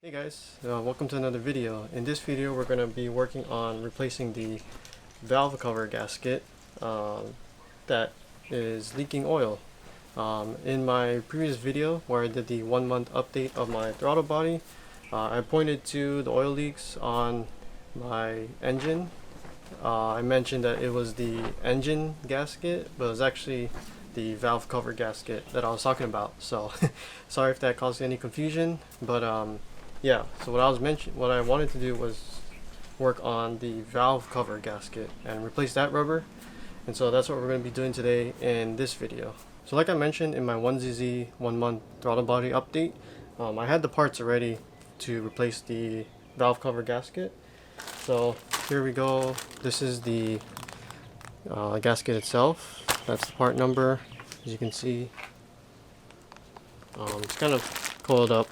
Hey guys, welcome to another video. In this video we're going to be working on replacing the valve cover gasket that is leaking oil. In my previous video where I did the 1 month update of my throttle body, I pointed to the oil leaks on my engine. I mentioned that it was the engine gasket, but it was actually the valve cover gasket that I was talking about. So sorry if that caused any confusion, but yeah, so what I wanted to do was work on the valve cover gasket and replace that rubber. And so that's what we're going to be doing today in this video. So like I mentioned in my 1ZZ 1 month throttle body update, I had the parts already to replace the valve cover gasket. So here we go. This is the gasket itself. That's the part number. As you can see, it's kind of coiled up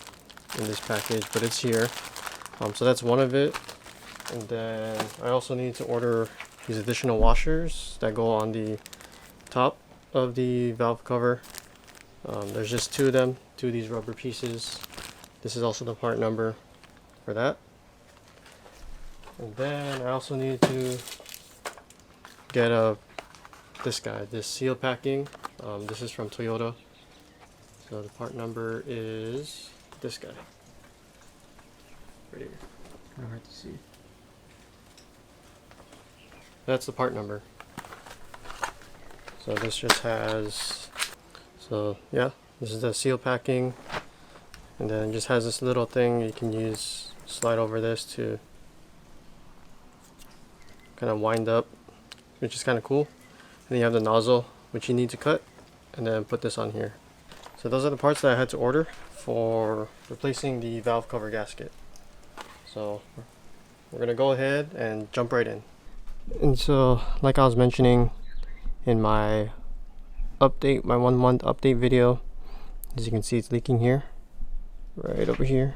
in this package, but it's here. So that's one of it. And then I also need to order these additional washers that go on the top of the valve cover. There's just two of them, two of these rubber pieces. This is also the part number for that. And then I also need to get this seal packing. This is from Toyota. So the part number is this guy right here. Kind of hard to see. That's the part number. So this just has, so yeah, this is the seal packing, and then it just has this little thing you can use, slide over this to kind of wind up, which is kind of cool. And then you have the nozzle, which you need to cut, and then put this on here. So those are the parts that I had to order for replacing the valve cover gasket. So we're gonna go ahead and jump right in. And so like I was mentioning in my update, my 1 month update video, as you can see, it's leaking here, right over here,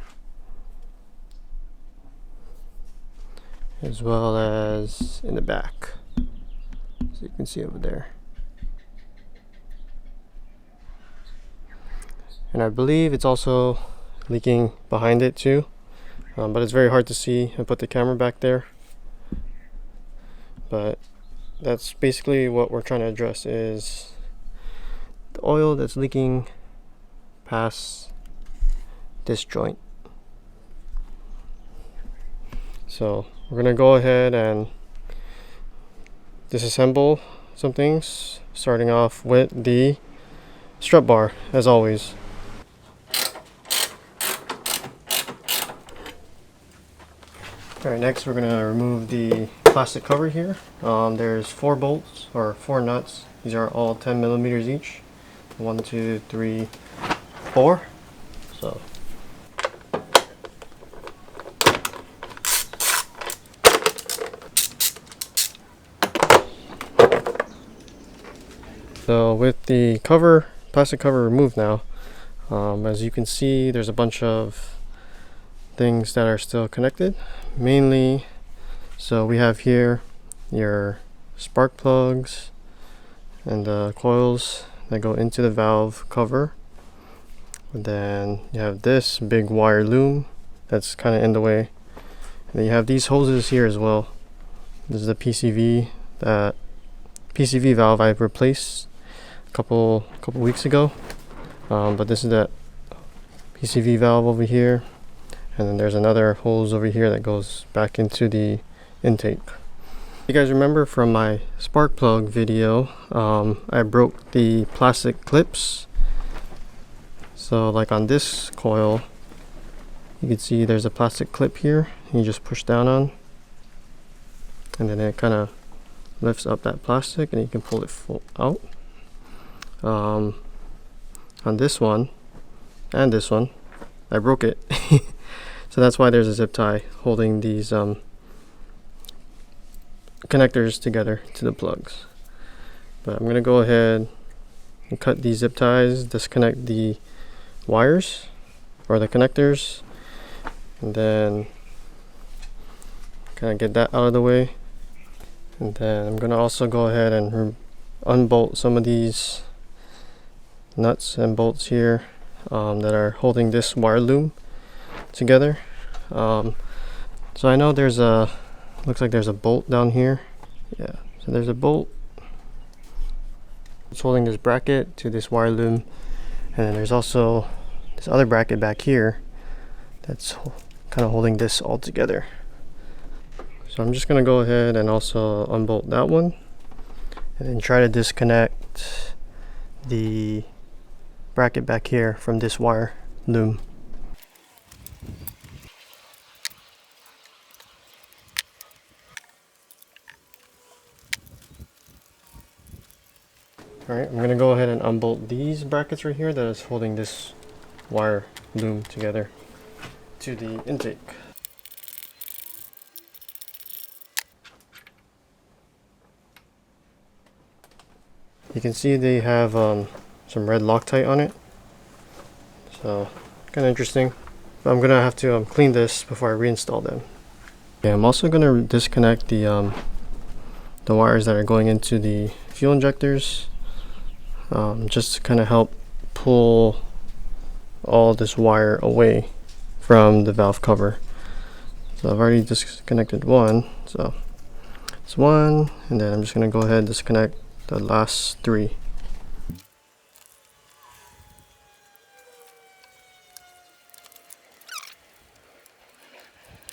as well as in the back, so you can see over there. And I believe it's also leaking behind it too, but it's very hard to see. I put the camera back there, but that's basically what we're trying to address, is the oil that's leaking past this joint. So we're gonna go ahead and disassemble some things, starting off with the strut bar as always. Alright, next we're going to remove the plastic cover here. There's 4 bolts, or 4 nuts. These are all 10 millimeters each. 1, 2, 3, 4. So with the cover, plastic cover removed now, as you can see, there's a bunch of things that are still connected. Mainly, so we have here your spark plugs and the coils that go into the valve cover. And then you have this big wire loom that's kind of in the way. And then you have these hoses here as well. This is the PCV valve I replaced a couple weeks ago. But this is that PCV valve over here. And then there's another hose over here that goes back into the intake. You guys remember from my spark plug video, I broke the plastic clips. So like on this coil, you can see there's a plastic clip here. You just push down on, and then it kind of lifts up that plastic and you can pull it out. On this one and this one, I broke it. So that's why there's a zip tie holding these connectors together to the plugs. But I'm going to go ahead and cut these zip ties, disconnect the wires or the connectors, and then kind of get that out of the way. And then I'm going to also go ahead and unbolt some of these nuts and bolts here that are holding this wire loom. together. So I know there's a, looks like there's a bolt down here. Yeah, so there's a bolt. It's holding this bracket to this wire loom, and then there's also this other bracket back here that's kind of holding this all together. So I'm just gonna go ahead and also unbolt that one, and then try to disconnect the bracket back here from this wire loom. Alright, I'm going to go ahead and unbolt these brackets right here that is holding this wire loom together to the intake. You can see they have some red Loctite on it, so kind of interesting. But I'm going to have to clean this before I reinstall them. Okay, I'm also going to disconnect the wires that are going into the fuel injectors. Just to kind of help pull all this wire away from the valve cover. So I've already disconnected one, so it's one, and then I'm just going to go ahead and disconnect the last three.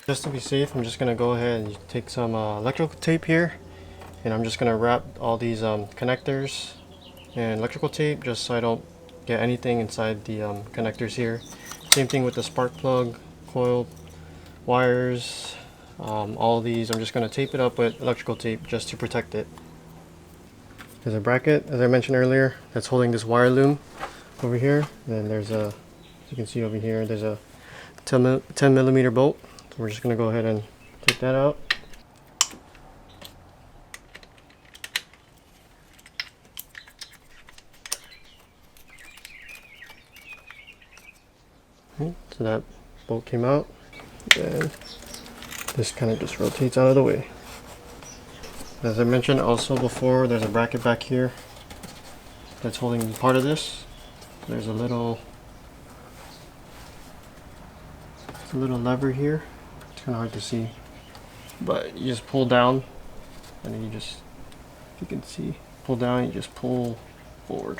Just to be safe, I'm just going to go ahead and take some electrical tape here, and I'm just going to wrap all these connectors and electrical tape just so I don't get anything inside the connectors here. Same thing with the spark plug, coil wires, all these. I'm just going to tape it up with electrical tape just to protect it. There's a bracket, as I mentioned earlier, that's holding this wire loom over here. And then there's a, as you can see over here, there's a 10 millimeter bolt. So we're just going to go ahead and take that out. So that bolt came out, and this kind of just rotates out of the way. As I mentioned also before, there's a bracket back here that's holding part of this. There's a little lever here. It's kind of hard to see, but you just pull down, and then you just, if you can see, pull down, you just pull forward,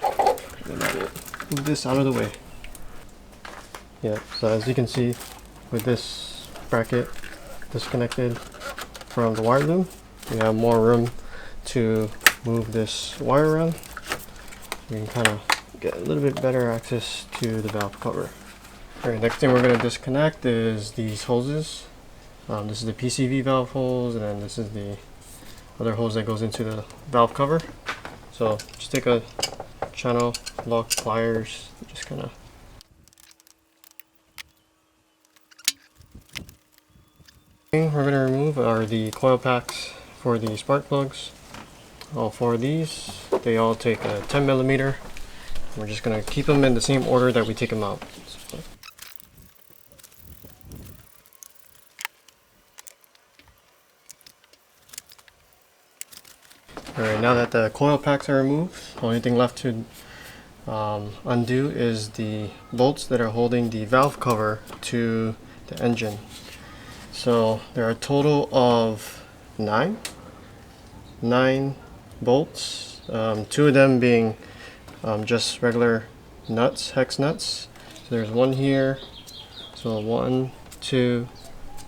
and then that it. Move this out of the way. Yeah, so as you can see, with this bracket disconnected from the wire loom, we have more room to move this wire around. We can kind of get a little bit better access to the valve cover. Alright, next thing we're going to disconnect is these hoses. This is the PCV valve hose, and then this is the other hose that goes into the valve cover. So just take a channel lock pliers, just kind of we're going to remove are the coil packs for the spark plugs. All four of these, they all take a 10 millimeter. We're just going to keep them in the same order that we take them out. Alright, now that the coil packs are removed, the only thing left to undo is the bolts that are holding the valve cover to the engine. So there are a total of nine bolts, 2 of them being just regular nuts, hex nuts. So there's one here, so 1, 2,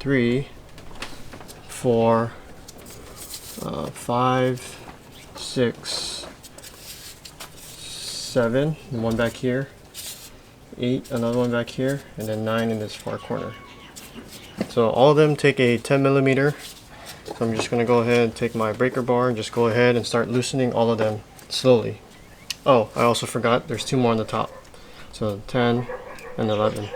3, 4, 5, 6, 7, and one back here, 8, another one back here, and then 9 in this far corner. So all of them take a 10 millimeter. So I'm just going to go ahead and take my breaker bar and just go ahead and start loosening all of them slowly. Oh, I also forgot there's 2 more on the top. So 10 and 11.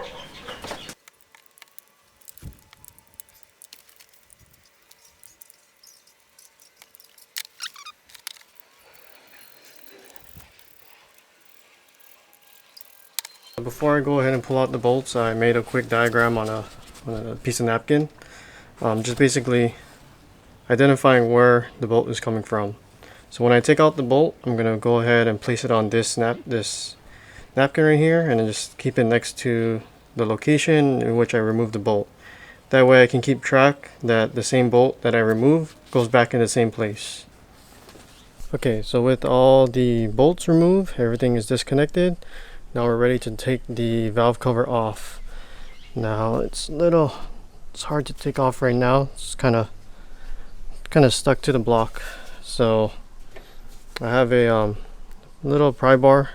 Before I go ahead and pull out the bolts, I made a quick diagram on a piece of napkin. Just basically identifying where the bolt is coming from. So when I take out the bolt, I'm going to go ahead and place it on this napkin right here, and then just keep it next to the location in which I removed the bolt. That way I can keep track that the same bolt that I remove goes back in the same place. Okay, so with all the bolts removed, everything is disconnected. Now we're ready to take the valve cover off. Now it's hard to take off right now. It's kind of stuck to the block. So I have a little pry bar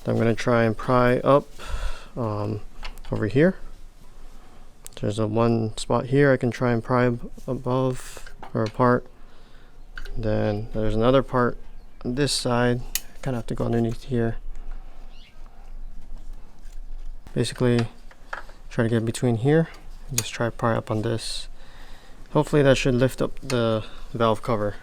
that I'm going to try and pry up over here. There's a one spot here I can try and pry above or apart. Then there's another part on this side. I kind of have to go underneath here. Basically try to get between here and just try to pry up on this. Hopefully that should lift up the valve cover.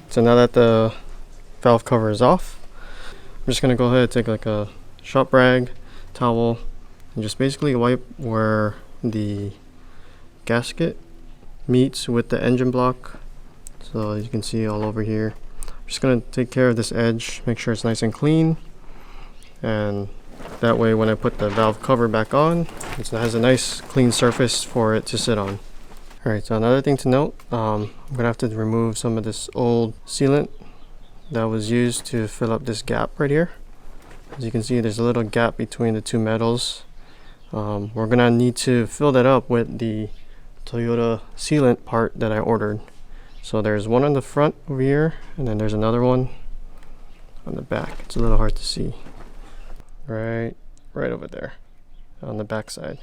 So now that the valve cover is off, I'm just gonna go ahead and take like a shop rag, towel, and just basically wipe where the gasket meets with the engine block. So as you can see all over here, I'm just gonna take care of this edge, make sure it's nice and clean, and that way when I put the valve cover back on, it has a nice clean surface for it to sit on. Alright, so another thing to note, I'm going to have to remove some of this old sealant that was used to fill up this gap right here. As you can see, there's a little gap between the two metals. We're going to need to fill that up with the Toyota sealant part that I ordered. So there's one on the front over here, and then there's another one on the back. It's a little hard to see. Right over there on the back side.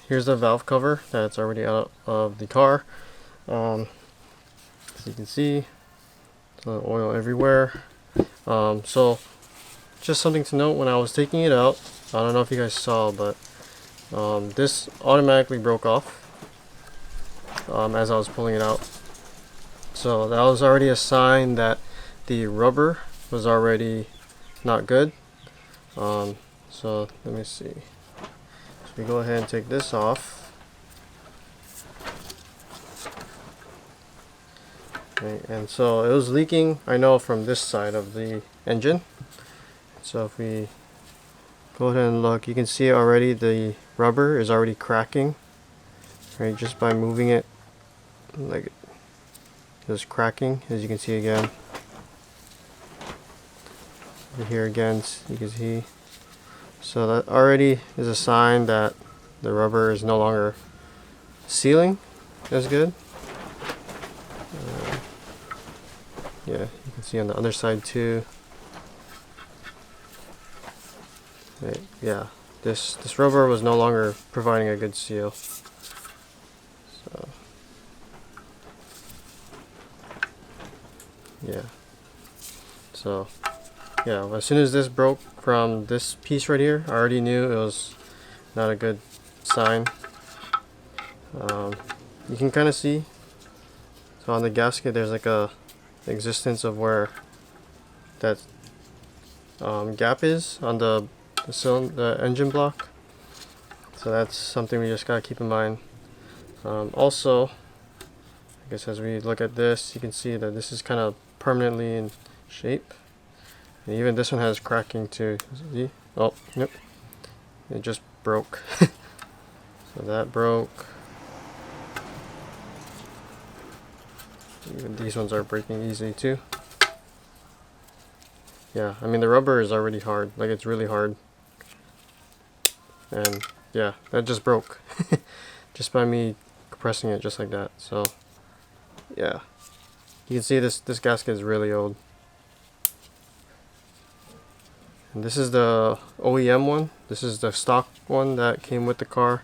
Here's the valve cover that's already out of the car. As you can see, the oil everywhere. So just something to note, when I was taking it out, I don't know if you guys saw, but this automatically broke off as I was pulling it out. So that was already a sign that the rubber was already not good. So let me see. We go ahead and take this off. Okay, and so it was leaking, I know, from this side of the engine. So if we go ahead and look, you can see already the rubber is already cracking, right, just by moving it. Like it was cracking, as you can see again. Over here again, you can see. So that already is a sign that the rubber is no longer sealing as good. Yeah, you can see on the other side too. Right, yeah, this rubber was no longer providing a good seal. So yeah, so yeah, as soon as this broke from this piece right here, I already knew it was not a good sign. You can kind of see, so on the gasket there's like a existence of where that gap is on the engine block. So that's something we just gotta keep in mind. Also, I guess as we look at this, you can see that this is kind of permanently in shape. And even this one has cracking too. See? Oh, nope. It just broke. So that broke. Even these ones are breaking easily too. Yeah, I mean the rubber is already hard. Like, it's really hard. And yeah, that just broke. Just by me compressing it just like that. So yeah. You can see this gasket is really old. And this is the OEM one. This is the stock one that came with the car.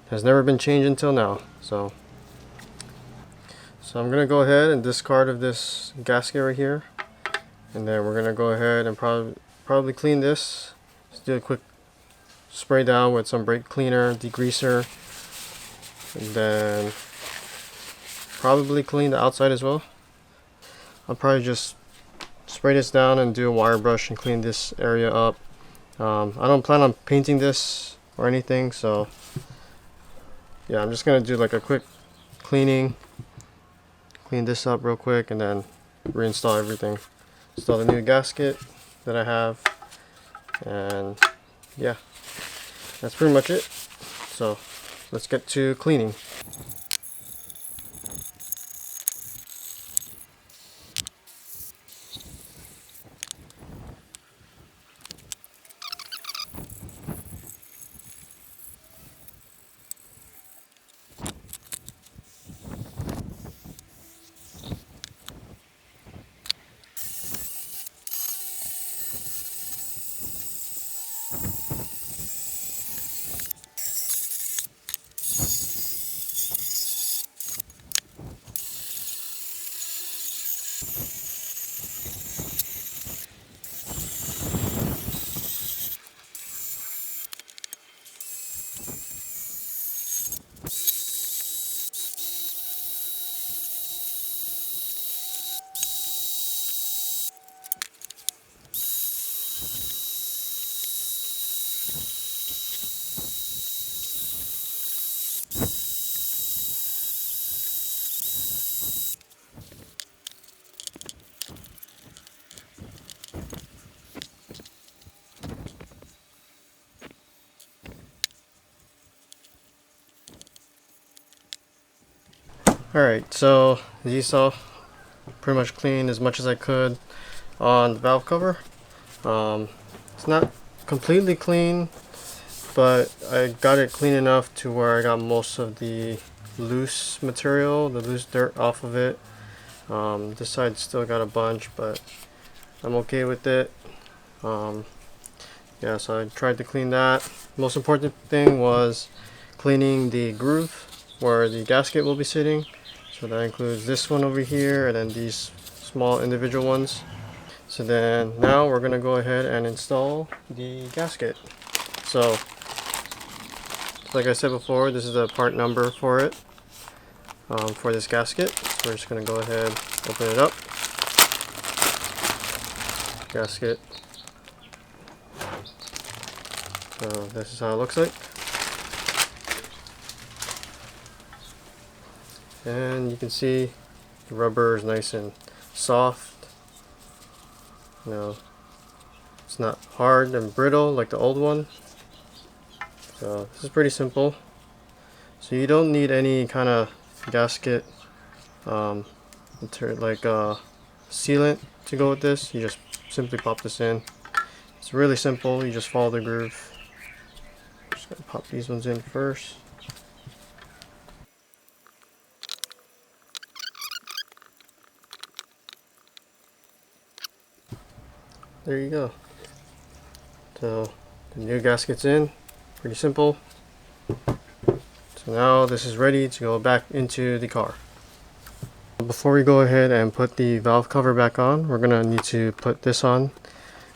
Has never been changed until now. So I'm gonna go ahead and discard of this gasket right here, and then we're gonna go ahead and probably clean this. Just do a quick spray down with some brake cleaner, degreaser, and then probably clean the outside as well. I'll probably just spray this down and do a wire brush and clean this area up. I don't plan on painting this or anything, so yeah, I'm just gonna do like a quick cleaning, clean this up real quick, and then reinstall everything. Install the new gasket that I have, and yeah, that's pretty much it. So let's get to cleaning. Alright, so as you saw, pretty much cleaned as much as I could on the valve cover. It's not completely clean, but I got it clean enough to where I got most of the loose material, the loose dirt off of it. This side still got a bunch, but I'm okay with it. Yeah, so I tried to clean that. Most important thing was cleaning the groove where the gasket will be sitting. So that includes this one over here, and then these small individual ones. So then now we're gonna go ahead and install the gasket. So like I said before, this is the part number for it, for this gasket. So we're just gonna go ahead, open it up. Gasket. So this is how it looks like. And you can see the rubber is nice and soft. You know, it's not hard and brittle like the old one. So this is pretty simple. So you don't need any kind of gasket sealant to go with this. You just simply pop this in. It's really simple. You just follow the groove. Just gonna pop these ones in first. There you go. So the new gasket's in. Pretty simple. So now this is ready to go back into the car. Before we go ahead and put the valve cover back on, we're gonna need to put this on.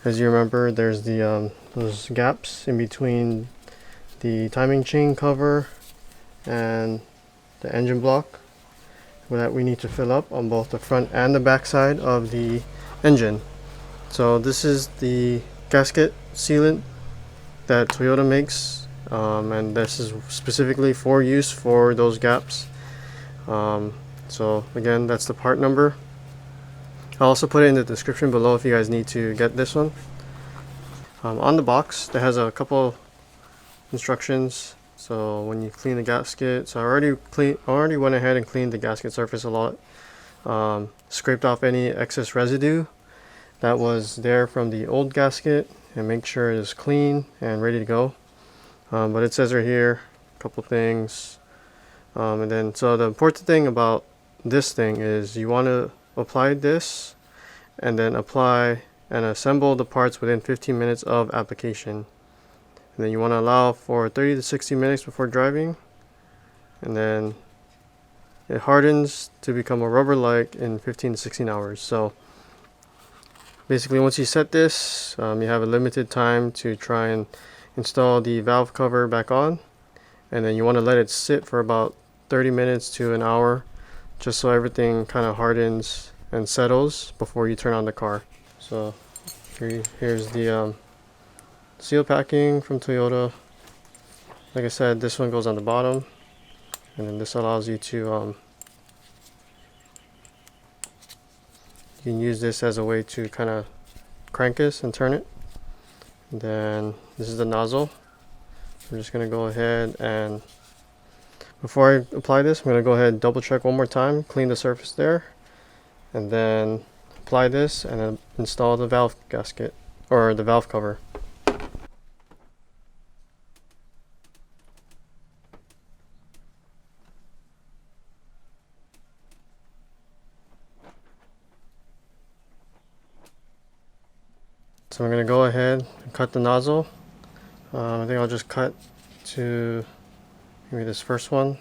As you remember, there's the those gaps in between the timing chain cover and the engine block that we need to fill up on both the front and the back side of the engine. So this is the gasket sealant that Toyota makes, and this is specifically for use for those gaps. So again, that's the part number. I'll also put it in the description below if you guys need to get this one. On the box, there has a couple instructions. So when you clean the gasket, so I already went ahead and cleaned the gasket surface a lot. Scraped off any excess residue that was there from the old gasket and make sure it is clean and ready to go. But it says right here a couple things, and then so the important thing about this thing is you want to apply this and then apply and assemble the parts within 15 minutes of application. And then you want to allow for 30 to 60 minutes before driving, and then it hardens to become a rubber-like in 15 to 16 hours. So basically, once you set this, you have a limited time to try and install the valve cover back on, and then you want to let it sit for about 30 minutes to an hour, just so everything kind of hardens and settles before you turn on the car. So here's the seal packing from Toyota. Like I said, this one goes on the bottom, and then this allows you to you can use this as a way to kind of crank this and turn it. And then this is the nozzle. I'm just going to go ahead and, before I apply this, I'm going to go ahead and double check one more time, clean the surface there, and then apply this and then install the valve gasket, or the valve cover. So I'm going to go ahead and cut the nozzle. I think I'll just cut to maybe this first one.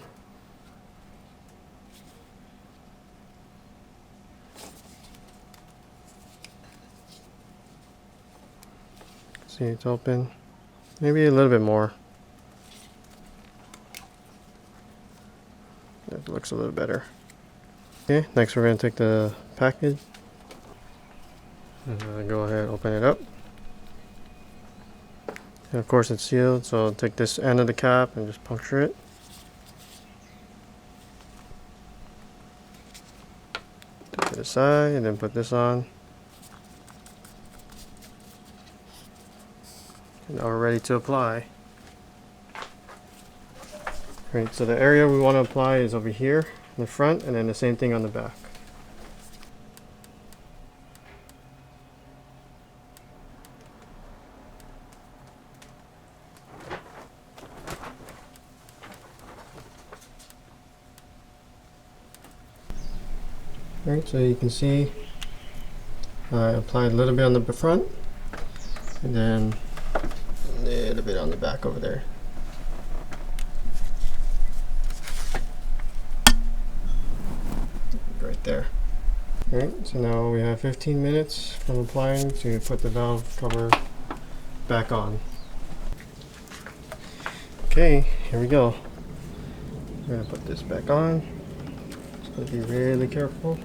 See, it's open. Maybe a little bit more. That looks a little better. Okay, next we're going to take the package. And go ahead and open it up. And of course it's sealed, so I'll take this end of the cap and just puncture it. Take it aside and then put this on. And now we're ready to apply. Right, so the area we want to apply is over here in the front, and then the same thing on the back. Alright, so you can see I applied a little bit on the front and then a little bit on the back over there. Right there. Alright, so now we have 15 minutes from applying to put the valve cover back on. Okay, here we go. We're gonna put this back on. Just gotta be really careful.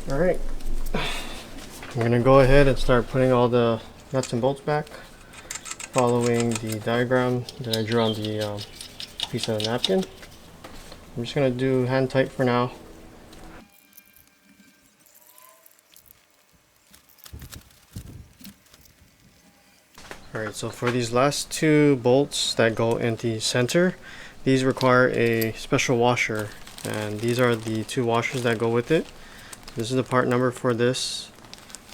Alright, I'm going to go ahead and start putting all the nuts and bolts back, following the diagram that I drew on the piece of the napkin. I'm just going to do hand tight for now. Alright, so for these last two bolts that go in the center, these require a special washer, and these are the two washers that go with it. This is the part number for this.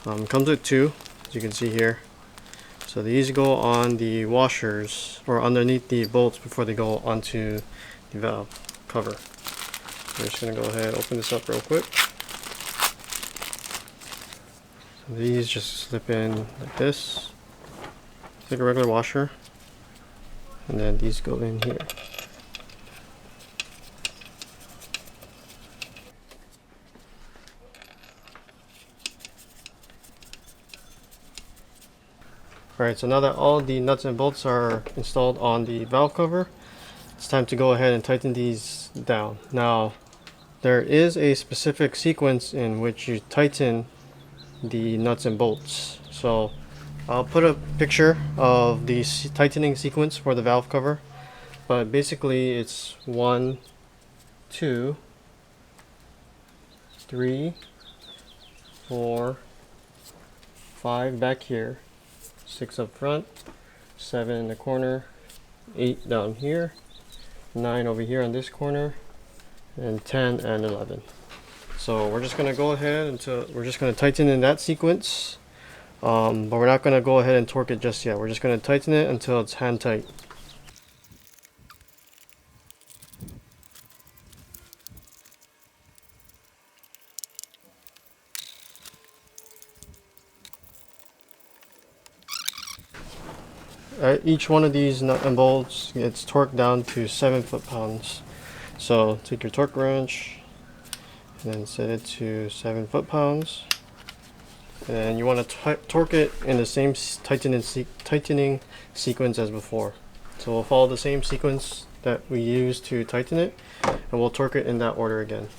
Comes with two, as you can see here. So these go on the washers, or underneath the bolts before they go onto the valve cover. I'm just going to go ahead and open this up real quick. So these just slip in like this. It's like a regular washer. And then these go in here. Alright, so now that all the nuts and bolts are installed on the valve cover, it's time to go ahead and tighten these down. Now, there is a specific sequence in which you tighten the nuts and bolts. So, I'll put a picture of the tightening sequence for the valve cover. But basically, it's 1, 2, 3, 4, 5 back here. 6 up front, 7 in the corner, 8 down here, 9 over here on this corner, and 10 and 11. So we're just gonna go ahead until we're just gonna tighten in that sequence, but we're not gonna go ahead and torque it just yet. We're just gonna tighten it until it's hand tight. Each one of these nut and bolts gets torqued down to 7 foot-pounds. So take your torque wrench and then set it to 7 foot-pounds. And you want to torque it in the same tightening sequence as before. So we'll follow the same sequence that we used to tighten it, and we'll torque it in that order again.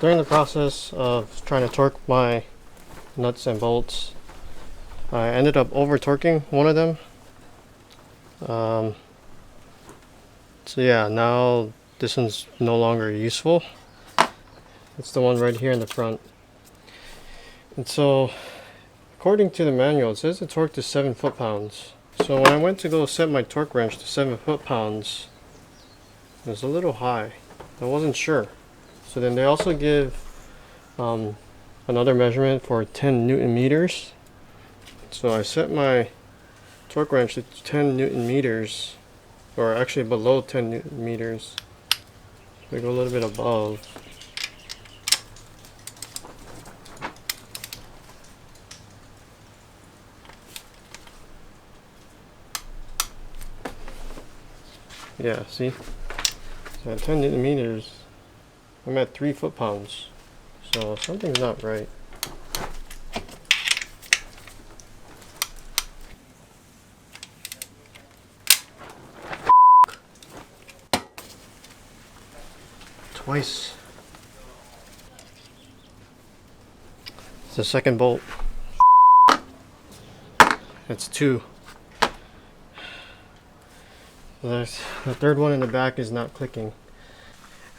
During the process of trying to torque my nuts and bolts, I ended up over torquing one of them. So yeah, now this one's no longer useful. It's the one right here in the front. And so, according to the manual, it says the torque to 7 foot-pounds. So when I went to go set my torque wrench to 7 foot-pounds, it was a little high. I wasn't sure. So then they also give another measurement for 10 Newton meters. So I set my torque wrench to 10 Newton meters, or actually below 10 Newton meters. So I go a little bit above. Yeah, see? So at 10 Newton meters, I'm at 3 foot-pounds. So something's not right. Twice. It's the second bolt. It's 2. The third one in the back is not clicking.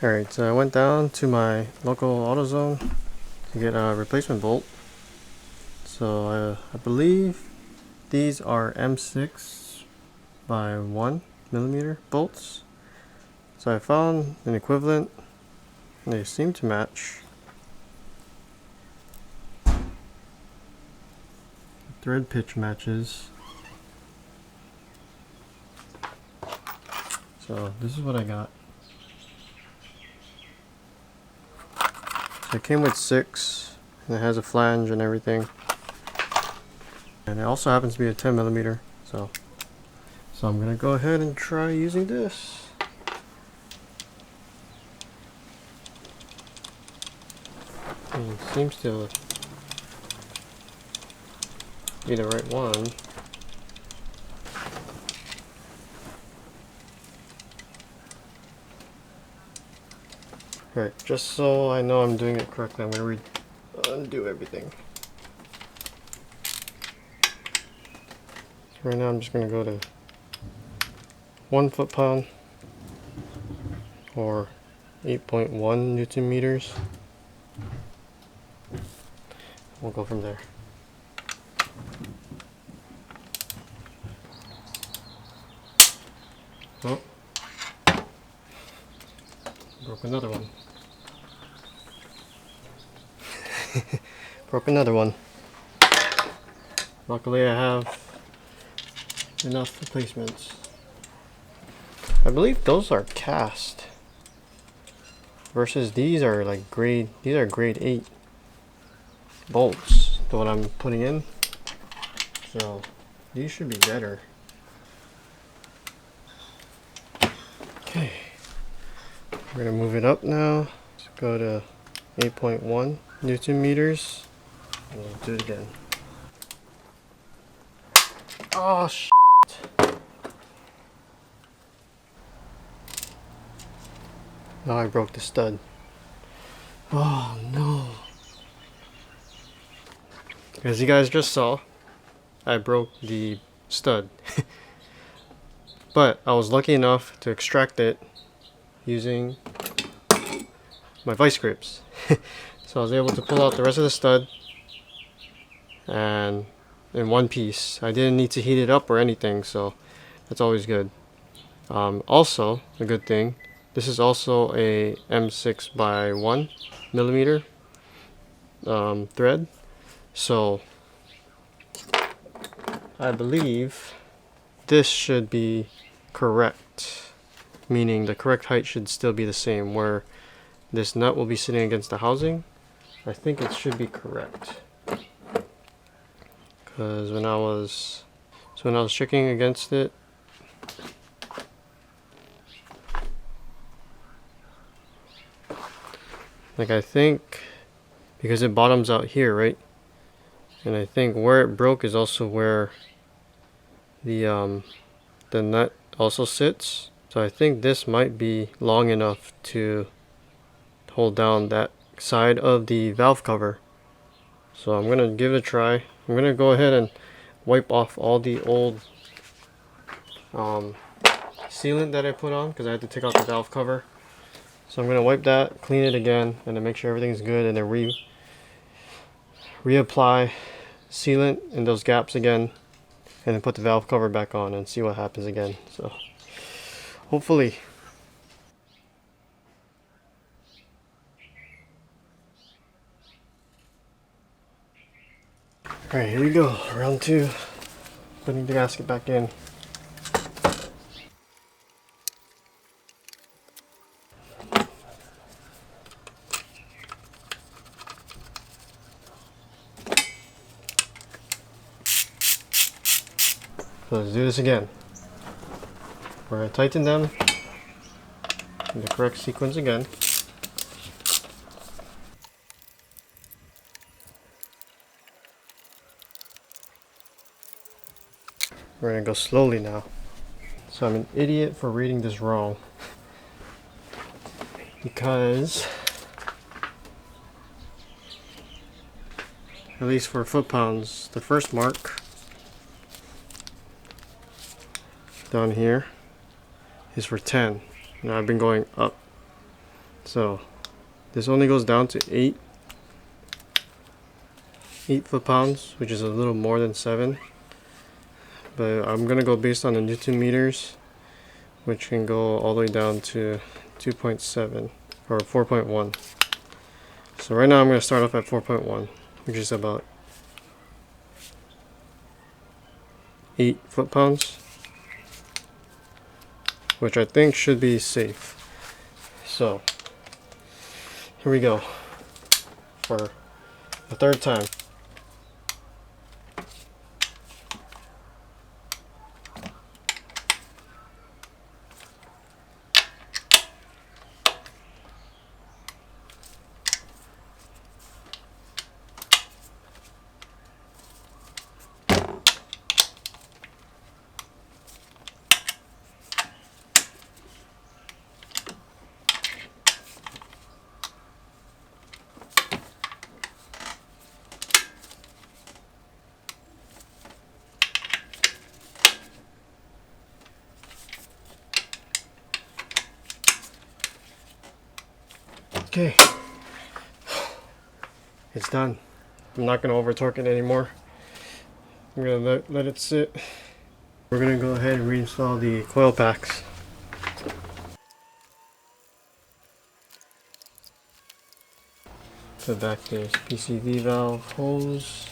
Alright, so I went down to my local AutoZone to get a replacement bolt. So I believe these are M6 by 1 millimeter bolts. So I found an equivalent, and they seem to match. The thread pitch matches. So this is what I got. So it came with 6, and it has a flange and everything. And it also happens to be a 10 millimeter. So I'm gonna go ahead and try using this. And it seems to be the right one. Alright, just so I know I'm doing it correctly, I'm going to undo everything. So right now I'm just going to go to 1 foot-pound or 8.1 Newton meters. We'll go from there. Oh, broke another one. Broke another one. Luckily I have enough replacements. I believe those are cast versus these are like grade 8 bolts, the one I'm putting in. So these should be better. Okay, we're gonna move it up now. Let's go to 8.1 Newton meters. And we'll do it again. Oh shit. Now I broke the stud. Oh no. As you guys just saw, I broke the stud. But I was lucky enough to extract it using my vice grips. So I was able to pull out the rest of the stud and in one piece. I didn't need to heat it up or anything, so that's always good. Also, a good thing, this is also a M6 by 1 millimeter thread. So I believe this should be correct, meaning the correct height should still be the same. Where this nut will be sitting against the housing, I think it should be correct. Because when I was checking against it, like I think, because it bottoms out here, right? And I think where it broke is also where the nut also sits. So I think this might be long enough to hold down that side of the valve cover. So I'm gonna give it a try. I'm gonna go ahead and wipe off all the old sealant that I put on because I had to take out the valve cover. So I'm gonna wipe that, clean it again, and then make sure everything's good, and then reapply sealant in those gaps again, and then put the valve cover back on and see what happens again. So hopefully. Alright, here we go. Round 2. Putting the gasket back in. So let's do this again. We're going to tighten them in the correct sequence again. We're going to go slowly now. So I'm an idiot for reading this wrong. Because, at least for foot-pounds, the first mark down here is for 10. Now I've been going up. So this only goes down to 8 foot-pounds, which is a little more than 7. But I'm gonna go based on the Newton meters, which can go all the way down to 2.7 or 4.1. So right now I'm gonna start off at 4.1, which is about 8 foot-pounds, which I think should be safe. So here we go for the third time. Okay, it's done. I'm not going to over torque it anymore. I'm going to let it sit. We're going to go ahead and reinstall the coil packs. Put back this PCV valve hose.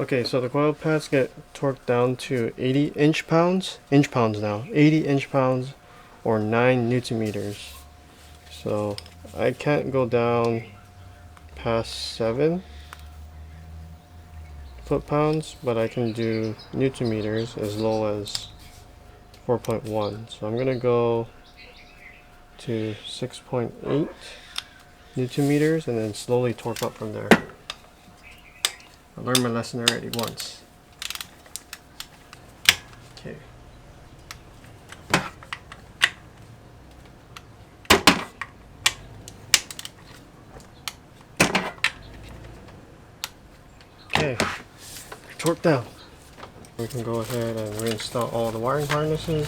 Okay, so the coil pads get torqued down to 80 inch-pounds now, 80 inch-pounds or 9 Newton meters. So I can't go down past 7 foot-pounds, but I can do Newton meters as low as 4.1. So I'm gonna go to 6.8 Newton meters and then slowly torque up from there. I learned my lesson already once. Okay, torque down. We can go ahead and reinstall all the wiring harnesses.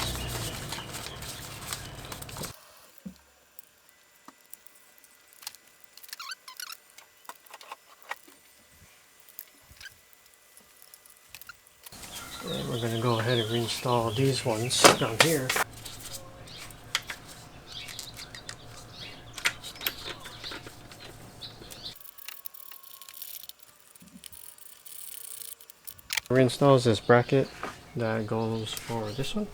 And we're going to go ahead and reinstall these ones down here. Reinstalls this bracket that goes for this one.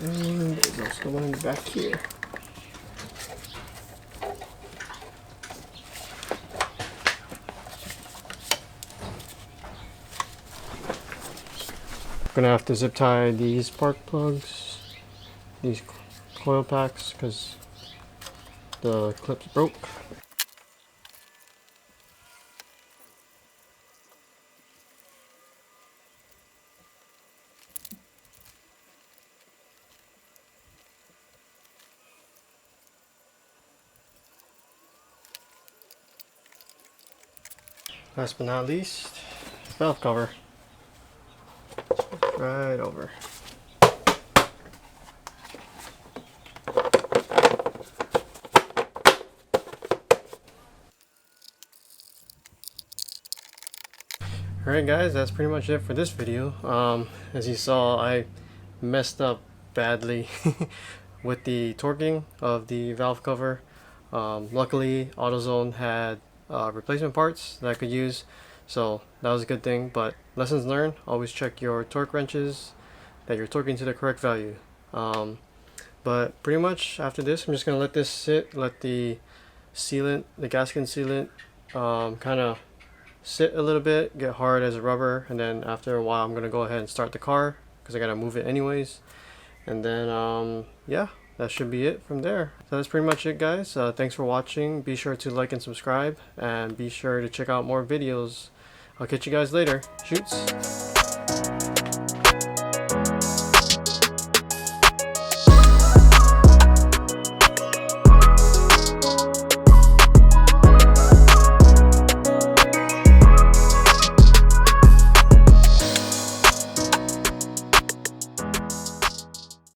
And there's also one in the back here. Gonna have to zip tie these spark plugs, these coil packs, because the clips broke. Last but not least, valve cover. Right over. Alright guys, that's pretty much it for this video. As you saw, I messed up badly with the torquing of the valve cover. Luckily, AutoZone had replacement parts that I could use, so that was a good thing. But lessons learned, always check your torque wrenches that you're torquing to the correct value. But pretty much after this, I'm just going to let this sit, let the sealant, the gasket sealant, kind of sit a little bit, get hard as a rubber, and then after a while I'm going to go ahead and start the car because I got to move it anyways. And then yeah, that should be it from there. So that's pretty much it guys. Thanks for watching. Be sure to like and subscribe, and be sure to check out more videos. I'll catch you guys later. Shoots.